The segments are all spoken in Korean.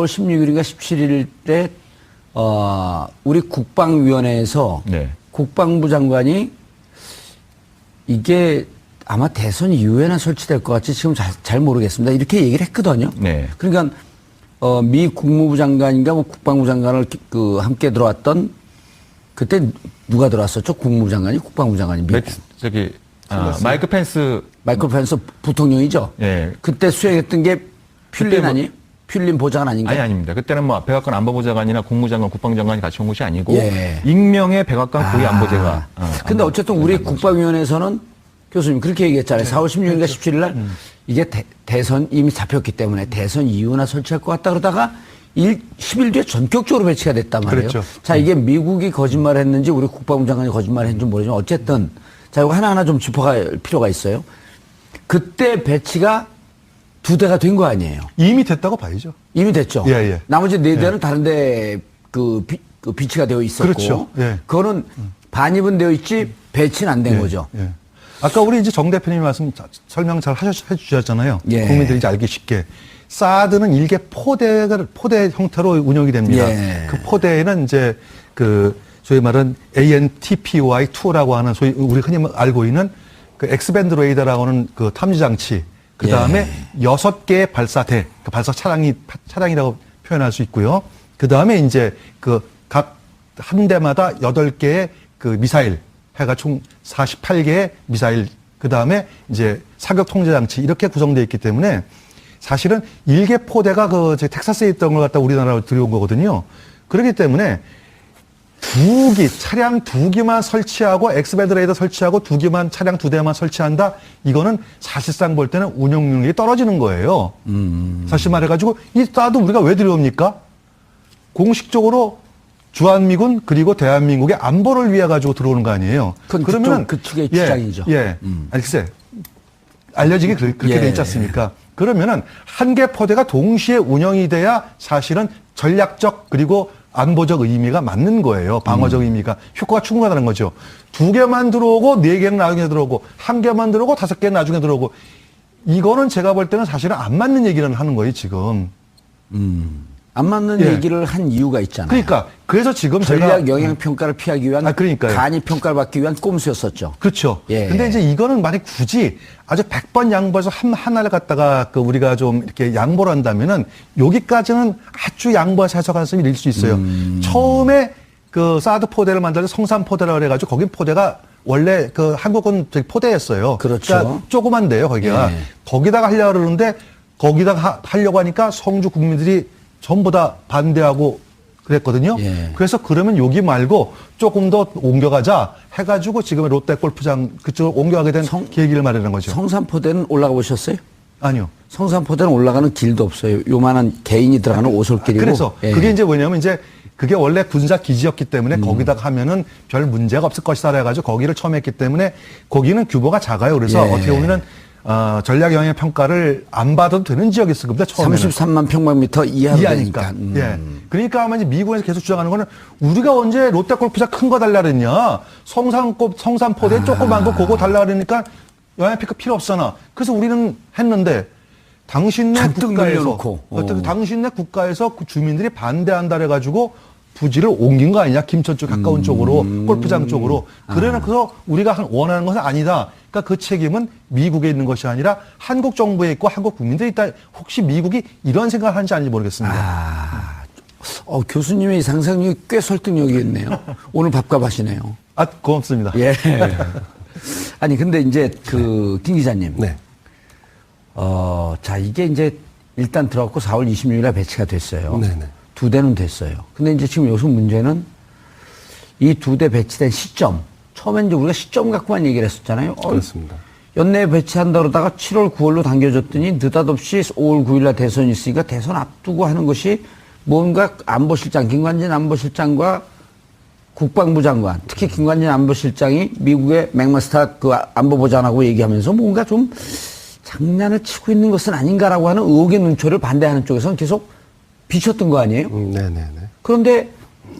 16일인가 17일에 우리 국방위원회에서 네. 국방부 장관이 이게 아마 대선 이후에나 설치될 것 같지 지금 잘 모르겠습니다. 이렇게 얘기를 했거든요. 네. 그러니까 미 국무부 장관인가 뭐 국방부 장관을 함께 들어왔던 그때 누가 들어왔었죠? 국무부 장관이 국방부 장관이 마이크 펜스. 마이클 펜스 부통령이죠. 예. 그때 수행했던 게 퓰린 아니에요? 퓰린 보좌관 아닌가요? 아닙니다. 그때는 뭐 백악관 안보보좌관이나 국무장관, 국방장관이 같이 온 것이 아니고 예. 익명의 백악관 고위 안보제가. 근데 어쨌든 우리 국방위원회에서는 교수님 그렇게 얘기했잖아요. 4월 16일인가 17일 날 이게 대선 이미 잡혔기 때문에 대선 이후나 설치할 것 같다 그러다가 10일 뒤에 전격적으로 배치가 됐단 말이에요. 그렇죠. 자, 이게 미국이 거짓말을 했는지 우리 국방부 장관이 거짓말을 했는지 모르지만 어쨌든 자, 이거 하나하나 좀 짚어갈 필요가 있어요. 그때 배치가 2대가 된 거 아니에요? 이미 됐다고 봐야죠. 이미 됐죠. 예, 예. 나머지 4대는 다른데 그 비치가 되어 있었고, 그렇죠. 예. 그거는 반입은 되어 있지 배치는 안 된 예, 거죠. 예. 아까 우리 이제 정 대표님이 설명 잘 해주셨잖아요. 예. 국민들이 이제 알기 쉽게. 사드는 일개 포대 형태로 운영이 됩니다. 예. 그 포대에는 이제 소위 말하는 ANTPY2라고 하는 소위 우리 흔히 알고 있는 그 X밴드 레이더라고 하는 그 탐지 장치, 그 다음에 6개의 발사대, 그 발사 차량이라고 표현할 수 있고요. 그 다음에 이제 각 한 대마다 8개의 그 미사일, 해가 총 48개의 미사일, 그 다음에 이제 사격 통제 장치 이렇게 구성되어 있기 때문에 사실은 일개 포대가 텍사스에 있던 걸 갖다 우리나라로 들여온 거거든요. 그렇기 때문에 차량 2기만 설치하고 엑스밴드 레이더 설치하고 차량 2대만 설치한다. 이거는 사실상 볼 때는 운영 능력이 떨어지는 거예요. 사실 말해가지고 이 사드 우리가 왜 들여옵니까? 공식적으로 주한미군 그리고 대한민국의 안보를 위해 가지고 들어오는 거 아니에요. 그러면 그쪽의 주장이죠. 아니 글쎄 알려지게 그렇게 돼 있지 않습니까? 그러면은 한 개 포대가 동시에 운영이 돼야 사실은 전략적 그리고 안보적 의미가 맞는 거예요. 방어적 의미가 효과가 충분하다는 거죠. 2개만 들어오고 4개는 나중에 들어오고 1개만 들어오고 5개는 나중에 들어오고 이거는 제가 볼 때는 사실은 안 맞는 얘기를 하는 거예요, 지금. 안 맞는 얘기를 한 이유가 있잖아요. 그러니까 그래서 지금 전략 영향 평가를 피하기 위한 그러니까요. 간이 평가를 받기 위한 꼼수였었죠. 그렇죠. 예. 근데 이제 이거는 만약 굳이 아주 100번 양보해서 하나를 갖다가 우리가 좀 이렇게 양보를 한다면은 여기까지는 아주 양보해서 해석할 수 있을 수 있어요. 처음에 사드 포대를 만들 때 성산 포대라고 해가지고 거긴 포대가 원래 한국은 포대였어요. 그렇죠. 그러니까 조그만데요, 거기가. 거기다가 하려고 그러는데 거기다가 하려고 하니까 성주 국민들이 전부 다 반대하고 그랬거든요. 예. 그래서 그러면 여기 말고 조금 더 옮겨가자 해가지고 지금의 롯데 골프장 그쪽으로 옮겨가게 된 계기를 마련한 거죠. 성산포대는 올라가 보셨어요? 아니요. 성산포대는 올라가는 길도 없어요. 요만한 개인이 들어가는 오솔길이고. 그래서 그게 이제 뭐냐면 이제 그게 원래 군사 기지였기 때문에 거기다가 하면은 별 문제가 없을 것이다 해가지고 거기를 처음 했기 때문에 거기는 규모가 작아요. 그래서 어떻게 보면은 전략 영향 평가를 안 받아도 되는 지역이었을 겁니다. 처음에는. 33만 평방미터 이하니까. 예. 그러니까 아마 이제 미국에서 계속 주장하는 거는 우리가 언제 롯데 골프장 큰 거 달라 그랬냐. 성산포대 조그만 거 그거 달라 그러니까 영향 평가 필요 없잖아. 그래서 우리는 했는데 당신네 국가에서 그 주민들이 반대한다 그래가지고 부지를 옮긴 거 아니냐. 김천 쪽 가까운 쪽으로 골프장 쪽으로. 그래서 우리가 원하는 것은 아니다. 그러니까 그 책임은 미국에 있는 것이 아니라 한국 정부에 있고 한국 국민들이 있다. 혹시 미국이 이런 생각을 하는지 아닌지 모르겠습니다. 교수님의 상상력이 꽤 설득력이 있네요. 오늘 밥값 하시네요. 고맙습니다. 예. 아니, 근데 이제 김 기자님. 네. 자, 이게 이제 일단 들어갔고 4월 26일에 배치가 됐어요. 네네. 2대는 됐어요. 근데 이제 지금 여기서 문제는 이 2대 배치된 시점. 처음엔 이제 우리가 시점 갖고만 얘기를 했었잖아요. 그렇습니다. 연내에 배치한다 그러다가 7월 9월로 당겨졌더니 느닷없이 5월 9일날 대선이 있으니까 대선 앞두고 하는 것이 뭔가 안보실장, 김관진 안보실장과 국방부 장관, 특히 김관진 안보실장이 미국의 맥마스터 안보보좌관하고 얘기하면서 뭔가 좀 장난을 치고 있는 것은 아닌가라고 하는 의혹의 눈초리를 반대하는 쪽에서는 계속 비쳤던 거 아니에요? 네네네. 그런데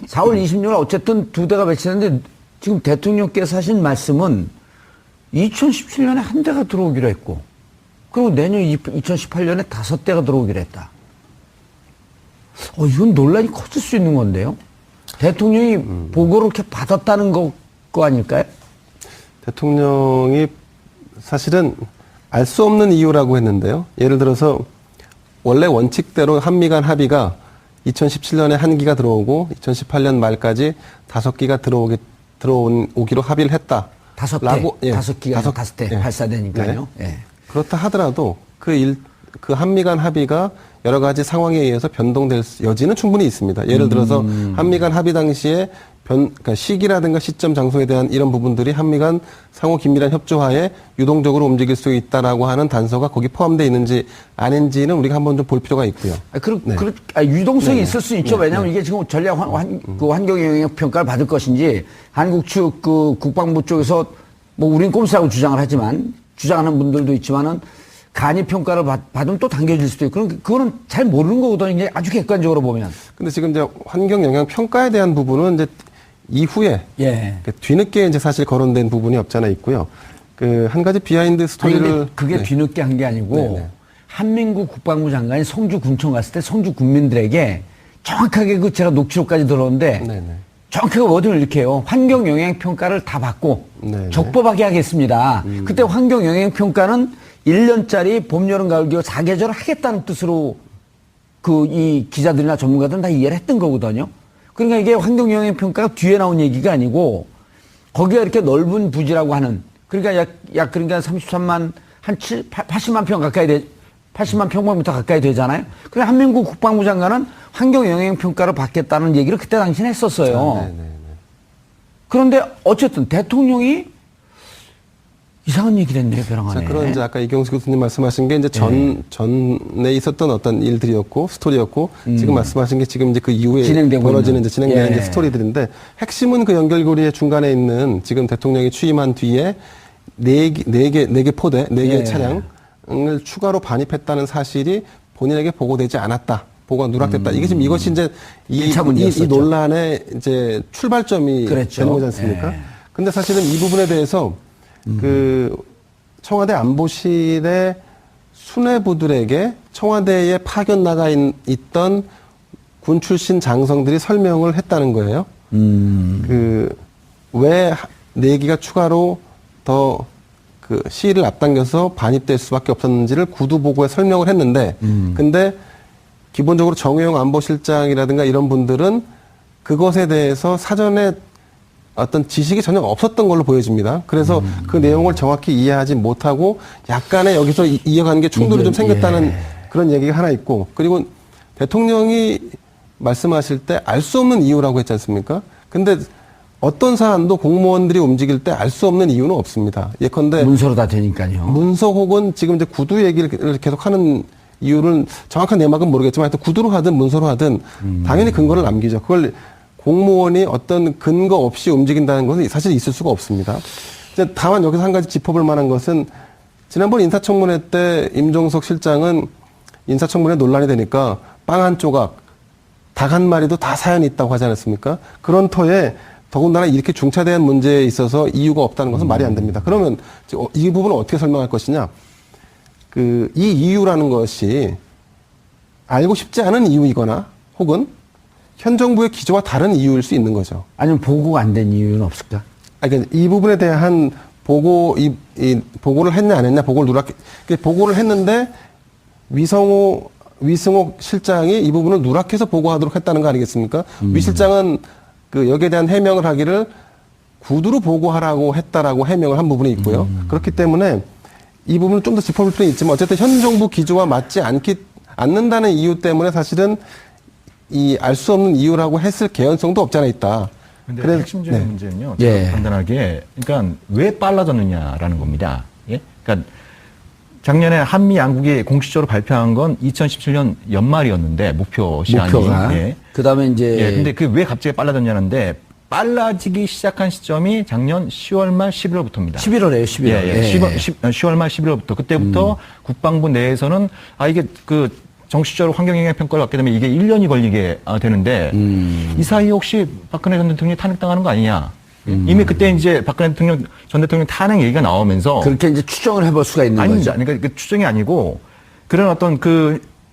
4월 26일 어쨌든 2대가 배치됐는데 지금 대통령께서 하신 말씀은 2017년에 한 대가 들어오기로 했고 그리고 내년 2018년에 5대가 들어오기로 했다. 이건 논란이 커질 수 있는 건데요. 대통령이 보고를 이렇게 받았다는 거 아닐까요? 대통령이 사실은 알 수 없는 이유라고 했는데요. 예를 들어서 원래 원칙대로 한미 간 합의가 2017년에 한 기가 들어오고 2018년 말까지 5기가 들어오기로 합의를 했다. 다섯 대 예. 발사되니까요. 네. 예. 그렇다 하더라도 그 한미 간 합의가 여러 가지 상황에 의해서 변동될 여지는 충분히 있습니다. 예를 들어서 한미 간 합의 당시에 그러니까 시기라든가 시점, 장소에 대한 이런 부분들이 한미 간 상호 긴밀한 협조하에 유동적으로 움직일 수 있다라고 하는 단서가 거기 포함되어 있는지 아닌지는 우리가 한번 좀 볼 필요가 있고요. 유동성이 있을 수 있죠. 왜냐하면 이게 지금 전략 환경 영향 평가를 받을 것인지 한국 측 국방부 쪽에서 뭐 우린 꼼수라고 주장을 하지만 주장하는 분들도 있지만은 간이 평가를 받으면 또 당겨질 수도 있고 그거는 잘 모르는 거거든요. 이제 아주 객관적으로 보면. 근데 지금 이제 환경 영향 평가에 대한 부분은 이제 이후에 뒤늦게 이제 사실 거론된 부분이 없잖아 있고요. 한 가지 비하인드 스토리를 그게 뒤늦게 한 게 아니고 한민구 국방부 장관이 성주 군청 갔을 때 성주 군민들에게 정확하게 제가 녹취록까지 들었는데 정확하게 워딩을 이렇게 해요. 환경 영향 평가를 다 받고 적법하게 하겠습니다. 그때 환경 영향 평가는 1년짜리 봄, 여름, 가을, 겨울 4계절을 하겠다는 뜻으로 이 기자들이나 전문가들은 다 이해를 했던 거거든요. 그러니까 이게 환경 영향 평가가 뒤에 나온 얘기가 아니고 거기가 이렇게 넓은 부지라고 하는 그러니까 그러니까 33만 80만 평 가까이 80만 평방미터 가까이 되잖아요. 그래 한민구 국방부 장관은 환경 영향 평가를 받겠다는 얘기를 그때 당시에 했었어요. 그런데 어쨌든 대통령이 이상한 얘기를 했네요, 벼랑하네. 그런 이제 아까 이경수 교수님 말씀하신 게 이제 전에 있었던 어떤 일들이었고 스토리였고 지금 말씀하신 게 지금 이제 그 이후에 벌어지는 진행되는 이제 스토리들인데 핵심은 그 연결고리의 중간에 있는 지금 대통령이 취임한 뒤에 네 개 포대, 4개의 차량을 추가로 반입했다는 사실이 본인에게 보고되지 않았다. 보고가 누락됐다. 이게 지금 이것이 이제 이 논란의 이제 출발점이 되는 거지 않습니까? 근데 사실은 이 부분에 대해서 청와대 안보실의 수뇌부들에게 청와대에 파견 나가 있던 군 출신 장성들이 설명을 했다는 거예요. 왜 4기가 추가로 더 시일을 앞당겨서 반입될 수밖에 없었는지를 구두 보고에 설명을 했는데, 근데 기본적으로 정의용 안보실장이라든가 이런 분들은 그것에 대해서 사전에 어떤 지식이 전혀 없었던 걸로 보여집니다. 그래서 그 내용을 정확히 이해하지 못하고 약간의 여기서 이어가는 게 충돌이 좀 생겼다는 그런 얘기가 하나 있고, 그리고 대통령이 말씀하실 때 알 수 없는 이유라고 했지 않습니까? 근데 어떤 사안도 공무원들이 움직일 때 알 수 없는 이유는 없습니다. 예컨대 문서로 다 되니까요. 문서 혹은 지금 이제 구두 얘기를 계속 하는 이유는 정확한 내막은 모르겠지만 하여튼 구두로 하든 문서로 하든 당연히 근거를 남기죠. 그걸 공무원이 어떤 근거 없이 움직인다는 것은 사실 있을 수가 없습니다. 다만 여기서 한 가지 짚어볼 만한 것은 지난번 인사청문회 때 임종석 실장은 인사청문회 논란이 되니까 빵 한 조각, 닭 한 마리도 다 사연이 있다고 하지 않았습니까? 그런 터에 더군다나 이렇게 중차대한 문제에 있어서 이유가 없다는 것은 말이 안 됩니다. 그러면 이 부분을 어떻게 설명할 것이냐? 이 이유라는 것이 알고 싶지 않은 이유이거나 혹은 현 정부의 기조와 다른 이유일 수 있는 거죠. 아니면 보고가 안 된 이유는 없을까? 그러니까 이 부분에 대한 보고를 했냐 안 했냐, 보고를 했는데 위승호 실장이 이 부분을 누락해서 보고하도록 했다는 거 아니겠습니까? 위 실장은 여기에 대한 해명을 하기를 구두로 보고하라고 했다라고 해명을 한 부분이 있고요. 그렇기 때문에 이 부분을 좀 더 짚어볼 필요는 있지만 어쨌든 현 정부 기조와 맞지 않는다는 이유 때문에 사실은 알 수 없는 이유라고 했을 개연성도 없지 않아 있다. 그런데 핵심적인 문제는요. 제가 판단하기에 그러니까 왜 빨라졌느냐라는 겁니다. 예? 그러니까 작년에 한미 양국이 공식적으로 발표한 건 2017년 연말이었는데 목표가 그다음에 이제 근데 왜 갑자기 빨라졌냐는데 빨라지기 시작한 시점이 작년 10월 말 11월부터입니다. 11월에요, 11월. 10월 말 11월부터 그때부터 국방부 내에서는 이게 정식적으로 환경영향 평가를 받게 되면 이게 1년이 걸리게 되는데 이 사이에 혹시 박근혜 전 대통령이 탄핵당하는 거 아니냐? 이미 그때 이제 박근혜 전 대통령 탄핵 얘기가 나오면서 그렇게 이제 추정을 해볼 수가 있는 거죠. 그러니까 추정이 아니고 그런 어떤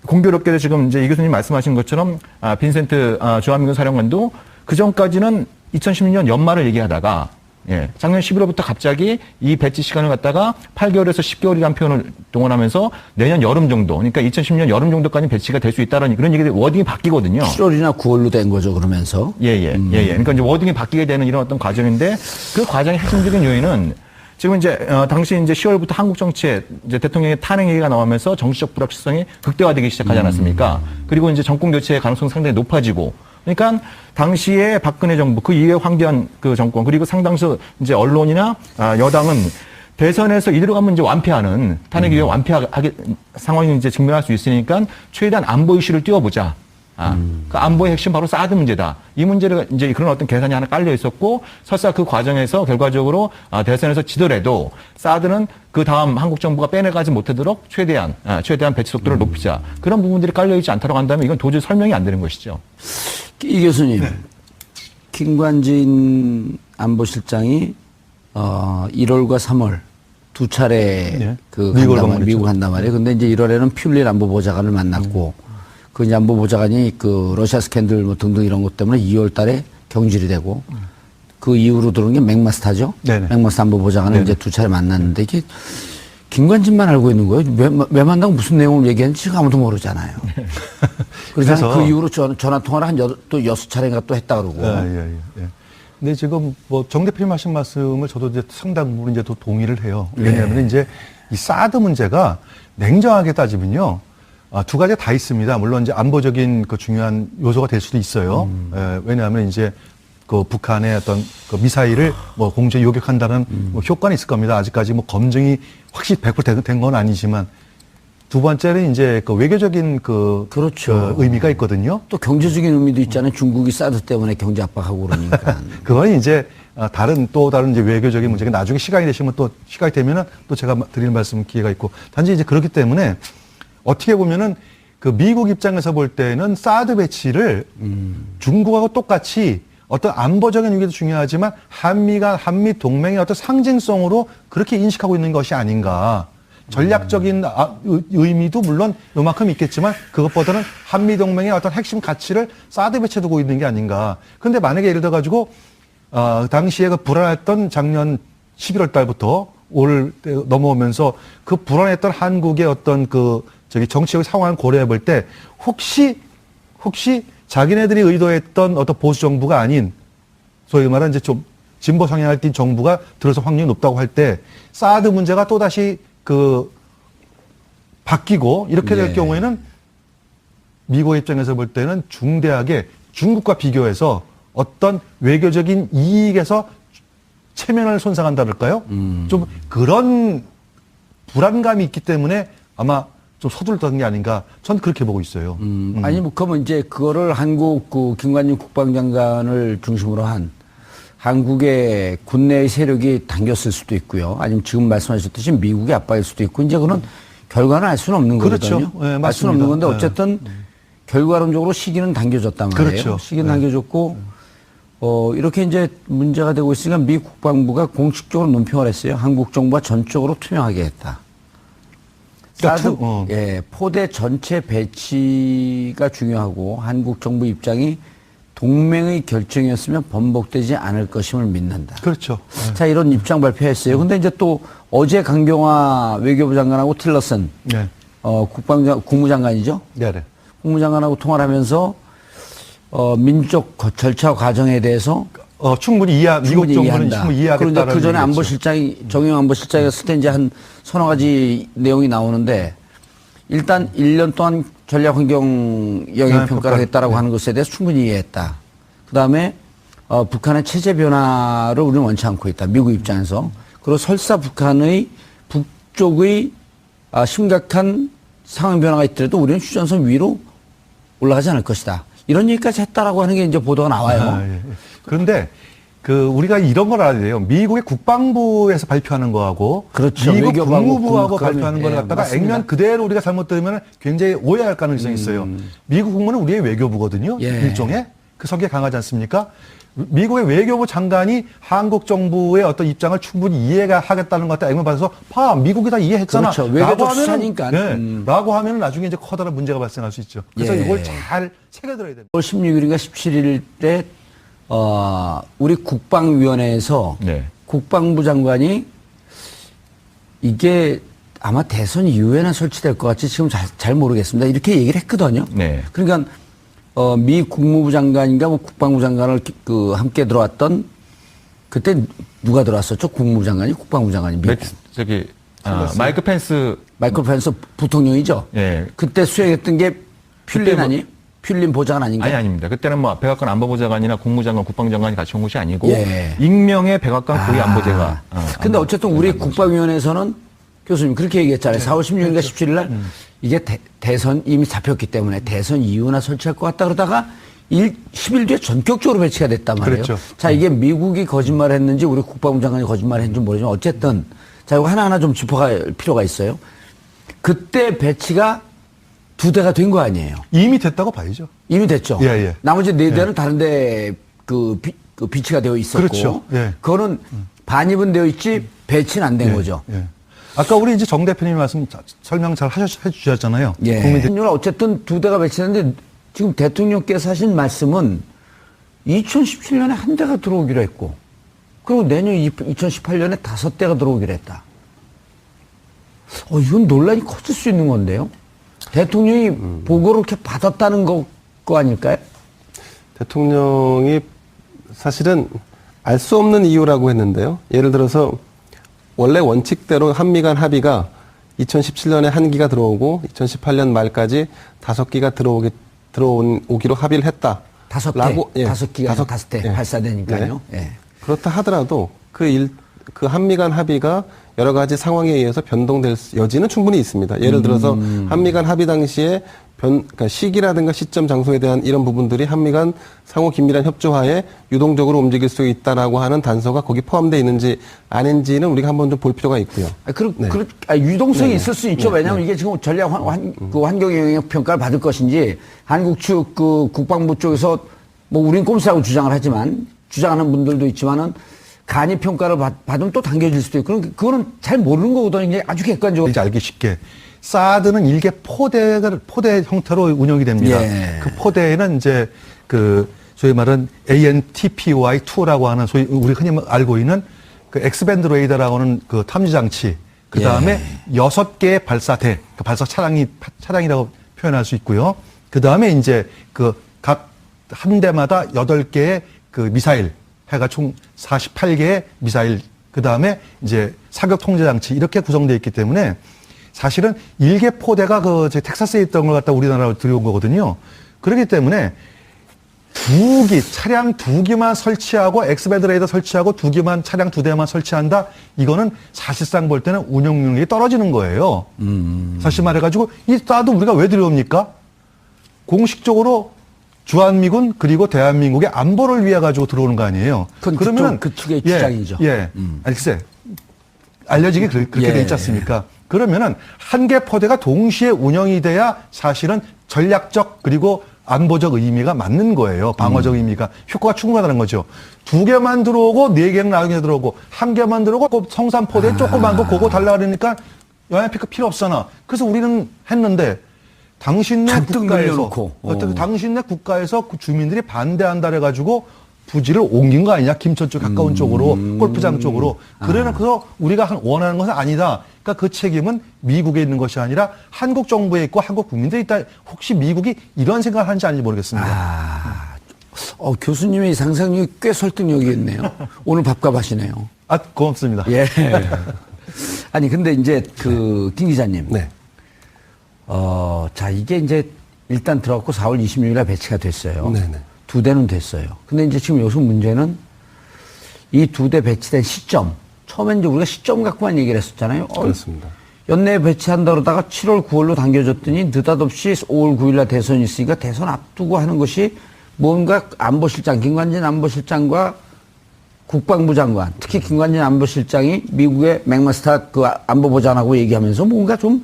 공교롭게도 지금 이제 이 교수님 말씀하신 것처럼 빈센트 주한미군 사령관도 그 전까지는 2016년 연말을 얘기하다가 예, 작년 11월부터 갑자기 이 배치 시간을 갖다가 8개월에서 10개월이라는 표현을 동원하면서 내년 여름 정도, 그러니까 2016년 여름 정도까지 배치가 될 수 있다는 그런 얘기들 워딩이 바뀌거든요. 7월이나 9월로 된 거죠, 그러면서. 예. 그러니까 이제 워딩이 바뀌게 되는 이런 어떤 과정인데 그 과정의 핵심적인 요인은 지금 이제 당시 이제 10월부터 한국 정치에 이제 대통령의 탄핵 얘기가 나오면서 정치적 불확실성이 극대화되기 시작하지 않았습니까? 그리고 이제 정권 교체의 가능성이 상당히 높아지고, 그러니까 당시에 박근혜 정부 그 이후에 황교안 그 정권 그리고 상당수 이제 언론이나 여당은 대선에서 이대로 가면 이제 완패하는 탄핵 이후에 완패하게 상황이 이제 직면할 수 있으니까 최대한 안보 이슈를 띄워보자. 그 안보의 핵심 바로 사드 문제다. 이 문제를 이제 그런 어떤 계산이 하나 깔려 있었고 설사 그 과정에서 결과적으로 대선에서 지더라도 사드는 그 다음 한국 정부가 빼내가지 못하도록 최대한 배치 속도를 높이자. 그런 부분들이 깔려 있지 않다고 한다면 이건 도저히 설명이 안 되는 것이죠. 이 교수님, 김관진 안보실장이 1월과 3월 두 차례 그 미국 간단 말이에요. 근데 이제 1월에는 퓰린 안보보좌관을 만났고 그 이제 안보보좌관이 그 러시아 스캔들 뭐 등등 이런 것 때문에 2월 달에 경질이 되고 그 이후로 들어온 게 맥마스터죠. 네네. 맥마스터 안보보좌관을 네네. 이제 두 차례 만났는데 이게 김관진만 알고 있는 거예요. 왜 만나고 무슨 내용을 얘기하는지 아무도 모르잖아요. 그래서 그 이후로 전화 통화를 또 6차례인가 또 했다 그러고. 예. 근데 지금 뭐 정 대표님 하신 말씀을 저도 이제 상당 부분 이제 또 동의를 해요. 왜냐하면 이제 이 사드 문제가 냉정하게 따지면요. 두 가지 다 있습니다. 물론 이제 안보적인 그 중요한 요소가 될 수도 있어요. 왜냐하면 이제 그 북한의 어떤 그 미사일을 뭐 공중에 요격한다는 뭐 효과는 있을 겁니다. 아직까지 뭐 검증이 확실히 100% 된 건 아니지만 두 번째는 이제 그 외교적인 그렇죠. 의미가 있거든요. 또 경제적인 의미도 있잖아요. 중국이 사드 때문에 경제 압박하고 그러니까. 그건 이제 다른 이제 외교적인 문제가 나중에 시간이 되시면 또 시간이 되면은 또 제가 드릴 말씀 기회가 있고 단지 이제 그렇기 때문에 어떻게 보면은 그 미국 입장에서 볼 때는 사드 배치를 중국하고 똑같이 어떤 안보적인 의미도 중요하지만 한미 동맹의 어떤 상징성으로 그렇게 인식하고 있는 것이 아닌가. 전략적인 의미도 물론 요만큼 있겠지만 그것보다는 한미 동맹의 어떤 핵심 가치를 사드 배치에 두고 있는 게 아닌가. 근데 만약에 예를 들어 가지고 당시에 그 불안했던 작년 11월 달부터 올 넘어오면서 그 불안했던 한국의 어떤 정치적 상황을 고려해 볼 때 혹시 자기네들이 의도했던 어떤 보수 정부가 아닌 소위 말하는 이제 좀 진보 성향을 띈 정부가 들어서 확률이 높다고 할 때 사드 문제가 또다시 바뀌고 이렇게 될 경우에는 미국 입장에서 볼 때는 중대하게 중국과 비교해서 어떤 외교적인 이익에서 체면을 손상한다랄까요? 좀 그런 불안감이 있기 때문에 아마 좀 서둘렀던 게 아닌가. 전 그렇게 보고 있어요. 아니, 뭐, 그러면 이제 그거를 한국 김관진 국방장관을 중심으로 한 한국의 군내의 세력이 당겼을 수도 있고요. 아니면 지금 말씀하셨듯이 미국의 압박일 수도 있고, 이제 그런 결과는 알 수는 없는 그렇죠. 거거든요. 네, 알 수는 없는 건데 어쨌든 결과론적으로 시기는 당겨졌단 말이에요. 그렇죠. 시기는 당겨졌고, 이렇게 이제 문제가 되고 있으니까 미 국방부가 공식적으로 논평을 했어요. 한국 정부가 전적으로 투명하게 했다. 사드, 포대 전체 배치가 중요하고 한국 정부 입장이 동맹의 결정이었으면 번복되지 않을 것임을 믿는다. 그렇죠. 자, 이런 입장 발표했어요. 근데 이제 또 어제 강경화 외교부 장관하고 틸러슨, 국무장관이죠? 네네. 국무장관하고 통화를 하면서 민족 절차 과정에 대해서 충분히 미국 정부는 충분히 이해하겠다라는 그런데 그 전에 안보실장이 정영 안보실장이었을 때 이제 한 서너 가지 내용이 나오는데 일단 1년 동안 전략 환경 영향 평가를 했다라고 하는 것에 대해서 충분히 이해했다. 그다음에 북한의 체제 변화를 우리는 원치 않고 있다. 미국 입장에서. 그리고 설사 북한의 북쪽의 심각한 상황 변화가 있더라도 우리는 휴전선 위로 올라가지 않을 것이다. 이런 얘기까지 했다라고 하는 게 이제 보도가 나와요. 예. 그런데 우리가 이런 걸 알아야 돼요. 미국의 국방부에서 발표하는 거하고 그렇죠. 미국 외교부하고 국무부하고 발표하는 걸 갖다가 맞습니다. 액면 그대로 우리가 잘못 들으면 굉장히 오해할 가능성이 있어요. 미국 국무는 우리의 외교부거든요. 일종의. 그 성격이 강하지 않습니까? 미국의 외교부 장관이 한국 정부의 어떤 입장을 충분히 이해가 하겠다는 것 같다 액면 받아서 미국이 다 이해했잖아. 그렇죠. 외교적 수사니까. 라고 하면은 나중에 이제 커다란 문제가 발생할 수 있죠. 그래서 이걸 잘 새겨들어야 됩니다. 5월 16일인가 17일에 우리 국방위원회에서 네. 국방부 장관이 이게 아마 대선 이후에나 설치될 것 같지 지금 잘 모르겠습니다. 이렇게 얘기를 했거든요. 네. 그러니까 미 국무부 장관인가 뭐 국방부 장관을 함께 들어왔던 그때 누가 들어왔었죠? 국무부 장관이 국방부 장관이 마이크 펜스. 마이클 펜스 부통령이죠. 예. 그때 수행했던 게 퓰린 아니? 퓰린 보좌관 아닌가? 아닙니다. 그때는 뭐 백악관 안보보좌관이나 국무장관, 국방장관이 같이 온 것이 아니고 예. 익명의 백악관 고위 안보제가. 근데 어쨌든 우리 국방위원회에서는 교수님 그렇게 얘기했잖아요. 4월 16일인가 17일 날 이게 대선 이미 잡혔기 때문에 대선 이후나 설치할 것 같다 그러다가 10일 뒤에 전격적으로 배치가 됐단 말이에요. 그렇죠. 자, 이게 미국이 거짓말했는지 우리 국방부 장관이 거짓말했는지 모르지만 어쨌든 자, 이거 하나하나 좀 짚어갈 필요가 있어요. 그때 배치가 2대가 된 거 아니에요. 이미 됐다고 봐야죠. 이미 됐죠. 예, 예. 나머지 4대는 다른데 그 비치가 되어 있었고. 그렇죠. 예. 그거는 반입은 되어 있지 배치는 안 된 거죠. 예. 아까 우리 이제 정 대표님 설명 잘 해주셨잖아요. 예. 국민들 어쨌든 2대가 배치했는데 지금 대통령께서 하신 말씀은 2017년에 1대가 들어오기로 했고 그리고 내년 2018년에 5대가 들어오기로 했다. 이건 논란이 커질 수 있는 건데요. 대통령이 보고를 이렇게 받았다는 거 아닐까요? 대통령이 사실은 알 수 없는 이유라고 했는데요. 예를 들어서 원래 원칙대로 한미 간 합의가 2017년에 1기가 들어오고 2018년 말까지 5기가 들어오기로 합의를 했다. 5대, 5기가 5대 발사되니까요. 네. 예. 그렇다 하더라도 그 한미 간 합의가 여러 가지 상황에 의해서 변동될 여지는 충분히 있습니다. 예를 들어서 한미 간 합의 당시에 그러니까 시기라든가 시점, 장소에 대한 이런 부분들이 한미 간 상호 긴밀한 협조하에 유동적으로 움직일 수 있다라고 하는 단서가 거기 포함되어 있는지 아닌지는 우리가 한번 좀 볼 필요가 있고요. 유동성이 있을 수 있죠. 왜냐하면 이게 지금 전략 환경영향 평가를 받을 것인지 한국 측 국방부 쪽에서 뭐 우린 꼼수라고 주장을 하지만 주장하는 분들도 있지만은 간이 평가를 받으면 또 당겨질 수도 있고 그거는 잘 모르는 거거든요. 이게 아주 객관적으로. 이제 알기 쉽게 사드는 일개 포대 형태로 운영이 됩니다. 예. 그 포대에는 이제 소위 말하는 ANTPY2라고 하는 소위 우리 흔히 알고 있는 그 엑스밴드 레이더라고 하는 그 탐지 장치, 그 다음에 6개의 발사대, 그 발사 차량이라고 표현할 수 있고요. 그 다음에 이제 각 한 대마다 8개의 그 미사일, 해가 총 48개의 미사일, 그 다음에 이제 사격 통제 장치 이렇게 구성되어 있기 때문에 사실은 일개 포대가 텍사스에 있던 걸 갖다 우리나라로 들여온 거거든요. 그렇기 때문에 차량 2기만 설치하고 엑스밴드 레이더 설치하고 차량 2대만 설치한다. 이거는 사실상 볼 때는 운영 능력이 떨어지는 거예요. 사실 말해가지고 이 사드 우리가 왜 들여옵니까? 공식적으로 주한미군 그리고 대한민국의 안보를 위해 가지고 들어오는 거 아니에요. 그러면 그 측의 주장이죠. 글쎄 알려지게 그렇게 돼 있지 않습니까? 그러면은 한 개 포대가 동시에 운영이 돼야 사실은 전략적 그리고 안보적 의미가 맞는 거예요. 방어적 의미가 효과가 충분하다는 거죠. 2개만 들어오고 4개는 나중에 들어오고 1개만 들어오고 성산포대 조그만 거 그거 달라 그러니까 영향 필요 없잖아. 그래서 우리는 했는데 당신네 국가에서 그 주민들이 반대한다 그래가지고 부지를 옮긴 거 아니냐? 김천 쪽 가까운 쪽으로 골프장 쪽으로. 그래서 우리가 원하는 것은 아니다. 그러니까 그 책임은 미국에 있는 것이 아니라 한국 정부에 있고 한국 국민들에 있다. 혹시 미국이 이런 생각을 하는지 아닌지 모르겠습니다. 교수님의 상상력이 꽤 설득력이 있네요. 오늘 밥값 하시네요. 고맙습니다. 예. 아니 근데 이제 김 기자님. 네. 자 이게 이제 일단 들어갔고 4월 26일에 배치가 됐어요. 네네. 2대는 됐어요. 근데 이제 지금 여기서 문제는 이 2대 배치된 시점. 처음엔 이제 우리가 시점 갖고만 얘기를 했었잖아요. 그렇습니다. 연내에 배치한다 그러다가 7월 9월로 당겨졌더니 느닷없이 5월 9일날 대선이 있으니까 대선 앞두고 하는 것이 뭔가 안보실장, 김관진 안보실장과 국방부 장관, 특히 김관진 안보실장이 미국의 맥마스터 안보보좌관하고 얘기하면서 뭔가 좀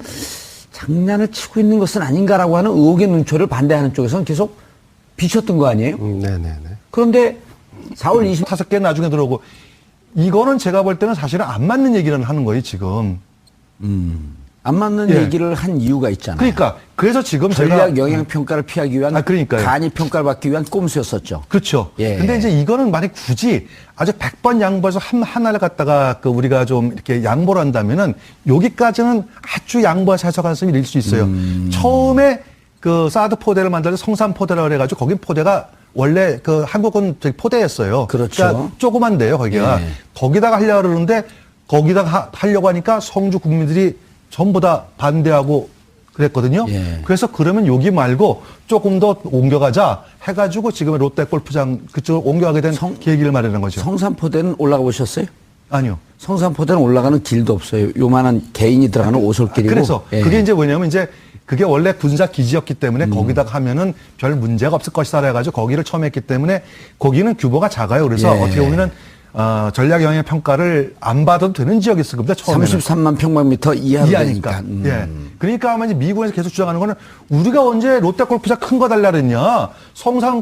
장난을 치고 있는 것은 아닌가라고 하는 의혹의 눈초리를 반대하는 쪽에서는 계속 비쳤던 거 아니에요? 네네네. 그런데 4월 20일 5개 나중에 들어오고 이거는 제가 볼 때는 사실은 안 맞는 얘기를 하는 거예요, 지금. 안 맞는 예. 얘기를 한 이유가 있잖아요. 그러니까 그래서 지금 전략 제가 영향 평가를 피하기 위한 그러니까요. 간이 평가를 받기 위한 꼼수였었죠. 그렇죠. 예. 근데 이제 이거는 만약 굳이 아주 100번 양보해서 하나를 갖다가 그 우리가 좀 이렇게 양보를 한다면은 여기까지는 아주 양보해서 해석할 수 있을 수 있어요. 처음에 그 사드 포대를 만들 때 성산 포대라고 그래가지고 거긴 포대가 원래 그 한국은 저기 포대였어요. 그렇죠. 그러니까 조그만데요, 거기가. 예. 거기다가 하려고 그러는데 거기다가 하려고 하니까 성주 국민들이 전부 다 반대하고 그랬거든요. 예. 그래서 그러면 여기 말고 조금 더 옮겨가자 해가지고 지금 롯데 골프장 그쪽으로 옮겨가게 된 계기를 마련한 거죠. 성산포대는 올라가 보셨어요? 아니요. 성산포대는 올라가는 길도 없어요. 요만한 개인이 들어가는 오솔길이고. 그래서 예. 그게 이제 뭐냐면 이제 그게 원래 군사 기지였기 때문에 거기다가 하면은 별 문제가 없을 것이다 해가지고 거기를 처음 했기 때문에 거기는 규모가 작아요. 그래서 예. 어떻게 보면은 전략 영향 평가를 안 받아도 되는 지역이었을 겁니다. 처음에는. 33만 평방미터 이하로 이하니까. 되니까. 예. 그러니까 아마 이제 미국에서 계속 주장하는 거는 우리가 언제 롯데 골프장 큰 거 달라 그랬냐. 성산